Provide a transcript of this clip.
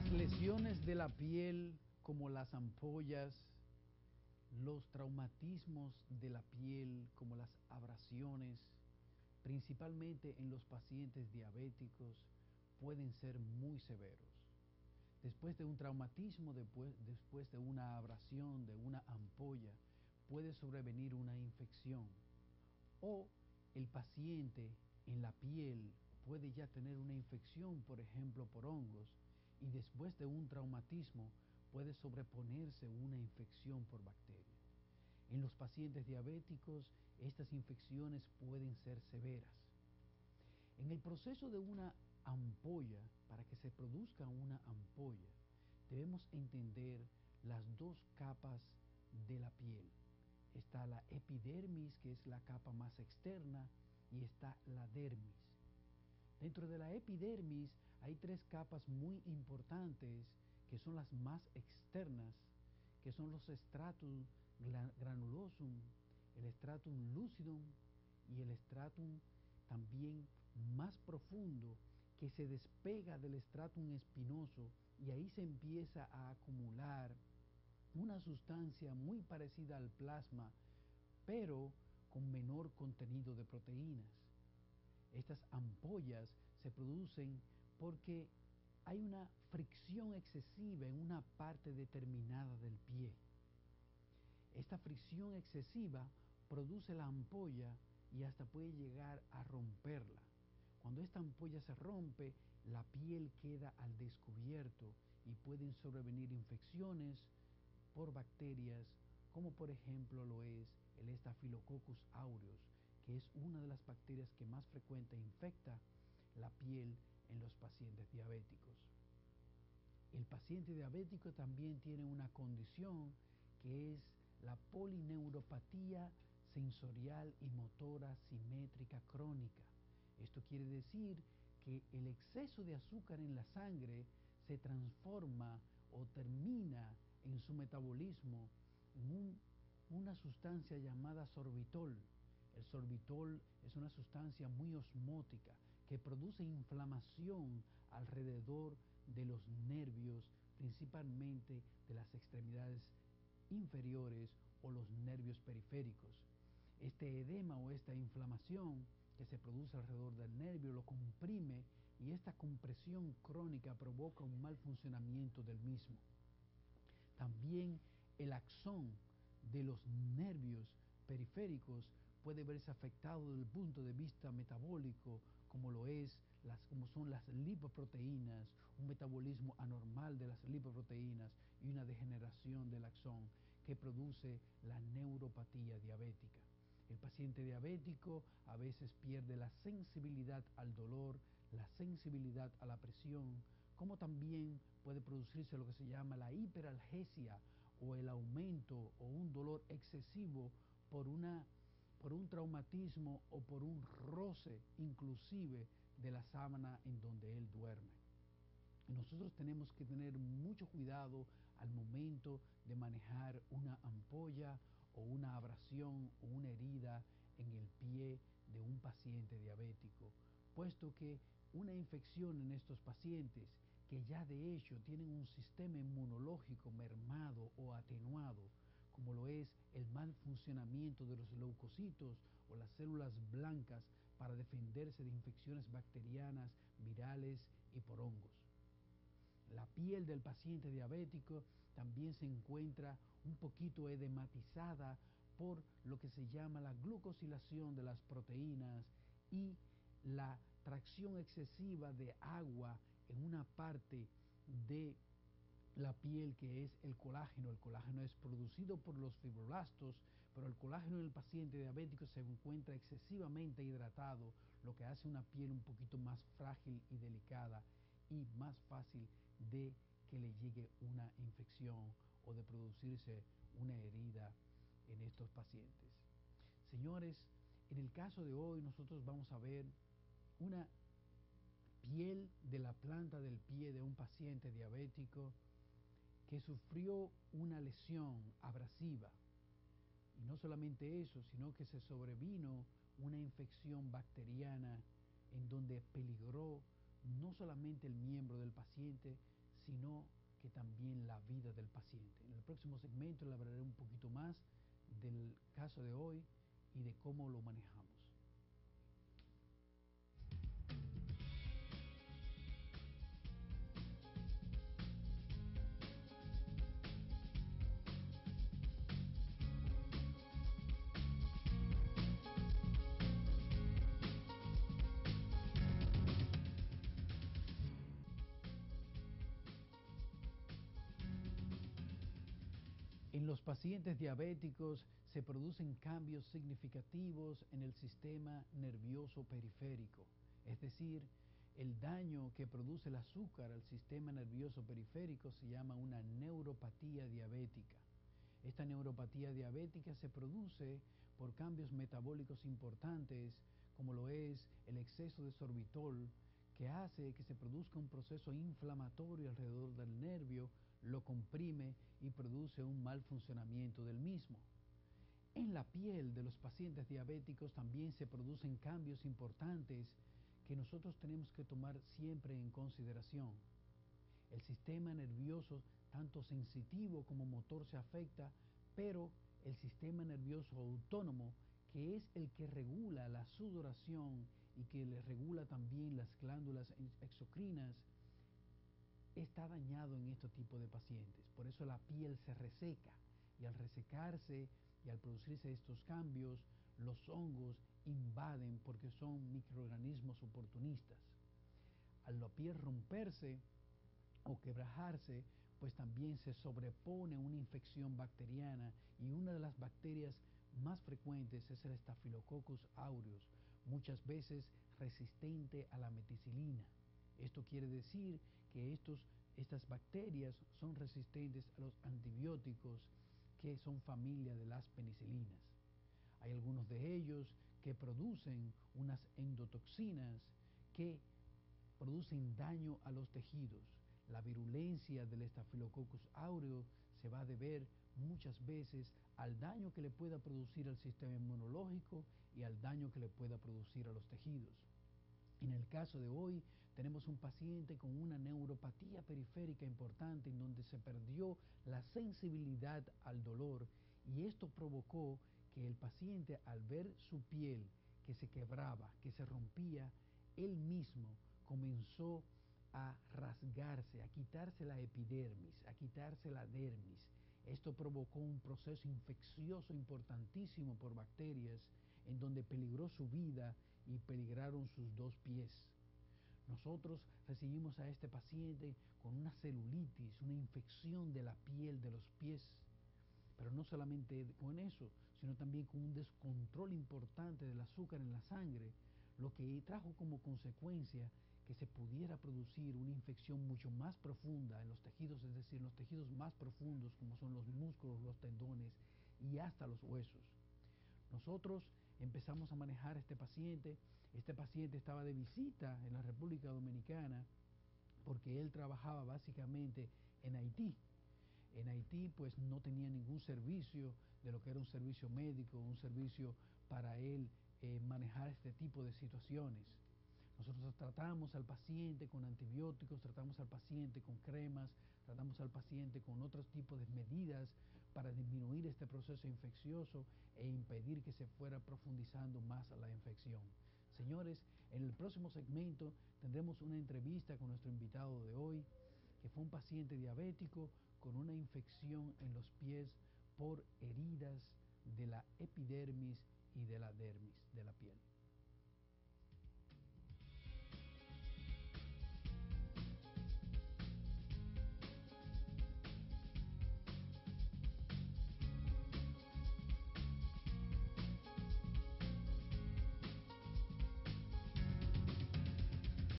Las lesiones de la piel, como las ampollas, los traumatismos de la piel, como las abrasiones, principalmente en los pacientes diabéticos, pueden ser muy severos. Después de un traumatismo, después de una abrasión, de una ampolla, puede sobrevenir una infección. O el paciente en la piel puede ya tener una infección, por ejemplo, por hongos, y después de un traumatismo puede sobreponerse una infección por bacteria. En los pacientes diabéticos, estas infecciones pueden ser severas. En el proceso de una ampolla, para que se produzca una ampolla, debemos entender las dos capas de la piel. Está la epidermis, que es la capa más externa, y está la dermis. Dentro de la epidermis hay tres capas muy importantes que son las más externas, que son los stratum granulosum, el stratum lucidum y el stratum también más profundo, que se despega del stratum espinoso, y ahí se empieza a acumular una sustancia muy parecida al plasma, pero con menor contenido de proteínas. Estas ampollas se producen porque hay una fricción excesiva en una parte determinada del pie. Esta fricción excesiva produce la ampolla y hasta puede llegar a romperla. Cuando esta ampolla se rompe, la piel queda al descubierto y pueden sobrevenir infecciones por bacterias, como por ejemplo lo es el Staphylococcus aureus, que es una de las bacterias que más frecuente infecta la piel en los pacientes diabéticos. El paciente diabético también tiene una condición que es la polineuropatía sensorial y motora simétrica crónica. Esto quiere decir que el exceso de azúcar en la sangre se transforma o termina en su metabolismo en una sustancia llamada sorbitol. El sorbitol es una sustancia muy osmótica que produce inflamación alrededor de los nervios, principalmente de las extremidades inferiores o los nervios periféricos. Este edema o esta inflamación que se produce alrededor del nervio lo comprime, y esta compresión crónica provoca un mal funcionamiento del mismo. También el axón de los nervios periféricos puede verse afectado desde el punto de vista metabólico, como son las lipoproteínas, un metabolismo anormal de las lipoproteínas y una degeneración del axón que produce la neuropatía diabética. El paciente diabético a veces pierde la sensibilidad al dolor, la sensibilidad a la presión, como también puede producirse lo que se llama la hiperalgesia, o el aumento o un dolor excesivo por un traumatismo o por un roce inclusive de la sábana en donde él duerme. Y nosotros tenemos que tener mucho cuidado al momento de manejar una ampolla o una abrasión o una herida en el pie de un paciente diabético, puesto que una infección en estos pacientes que ya de hecho tienen un sistema inmunológico mermado o atenuado, como lo es el mal funcionamiento de los leucocitos o las células blancas para defenderse de infecciones bacterianas, virales y por hongos. La piel del paciente diabético también se encuentra un poquito edematizada por lo que se llama la glucosilación de las proteínas y la tracción excesiva de agua en una parte de la piel que es el colágeno. El colágeno es producido por los fibroblastos, pero el colágeno en el paciente diabético se encuentra excesivamente hidratado, lo que hace una piel un poquito más frágil y delicada y más fácil de que le llegue una infección o de producirse una herida en estos pacientes. Señores, en el caso de hoy nosotros vamos a ver una piel de la planta del pie de un paciente diabético que sufrió una lesión abrasiva. Y no solamente eso, sino que se sobrevino una infección bacteriana en donde peligró no solamente el miembro del paciente, sino que también la vida del paciente. En el próximo segmento le hablaré un poquito más del caso de hoy y de cómo lo manejamos. En los pacientes diabéticos se producen cambios significativos en el sistema nervioso periférico, es decir, el daño que produce el azúcar al sistema nervioso periférico se llama una neuropatía diabética. Esta neuropatía diabética se produce por cambios metabólicos importantes, como lo es el exceso de sorbitol, que hace que se produzca un proceso inflamatorio alrededor del nervio, lo comprime y produce un mal funcionamiento del mismo. En la piel de los pacientes diabéticos también se producen cambios importantes que nosotros tenemos que tomar siempre en consideración. El sistema nervioso, tanto sensitivo como motor, se afecta, pero el sistema nervioso autónomo, que es el que regula la sudoración y que le regula también las glándulas exocrinas, está dañado en este tipo de pacientes. Por eso la piel se reseca y al resecarse y al producirse estos cambios, los hongos invaden porque son microorganismos oportunistas. Al la piel romperse o quebrajarse, pues también se sobrepone una infección bacteriana y una de las bacterias más frecuentes es el Staphylococcus aureus, muchas veces resistente a la meticilina. Esto quiere decir que estas bacterias son resistentes a los antibióticos que son familia de las penicilinas. Hay algunos de ellos que producen unas endotoxinas que producen daño a los tejidos. La virulencia del Staphylococcus aureus se va a deber muchas veces al daño que le pueda producir al sistema inmunológico y al daño que le pueda producir a los tejidos. En el caso de hoy tenemos un paciente con una neuropatía periférica importante en donde se perdió la sensibilidad al dolor y esto provocó que el paciente, al ver su piel que se quebraba, que se rompía, él mismo comenzó a rasgarse, a quitarse la epidermis, a quitarse la dermis. Esto provocó un proceso infeccioso importantísimo por bacterias en donde peligró su vida y peligraron sus dos pies. Nosotros recibimos a este paciente con una celulitis, una infección de la piel de los pies, pero no solamente con eso, sino también con un descontrol importante del azúcar en la sangre, lo que trajo como consecuencia que se pudiera producir una infección mucho más profunda en los tejidos, es decir, los tejidos más profundos como son los músculos, los tendones y hasta los huesos. Nosotros empezamos a manejar a este paciente estaba de visita en la República Dominicana porque él trabajaba básicamente en Haití. En Haití pues no tenía ningún servicio de lo que era un servicio médico, un servicio para él manejar este tipo de situaciones. Nosotros tratamos al paciente con antibióticos, tratamos al paciente con cremas, tratamos al paciente con otros tipos de medidas para disminuir este proceso infeccioso e impedir que se fuera profundizando más la infección. Señores, en el próximo segmento tendremos una entrevista con nuestro invitado de hoy, que fue un paciente diabético con una infección en los pies por heridas de la epidermis y de la dermis de la piel.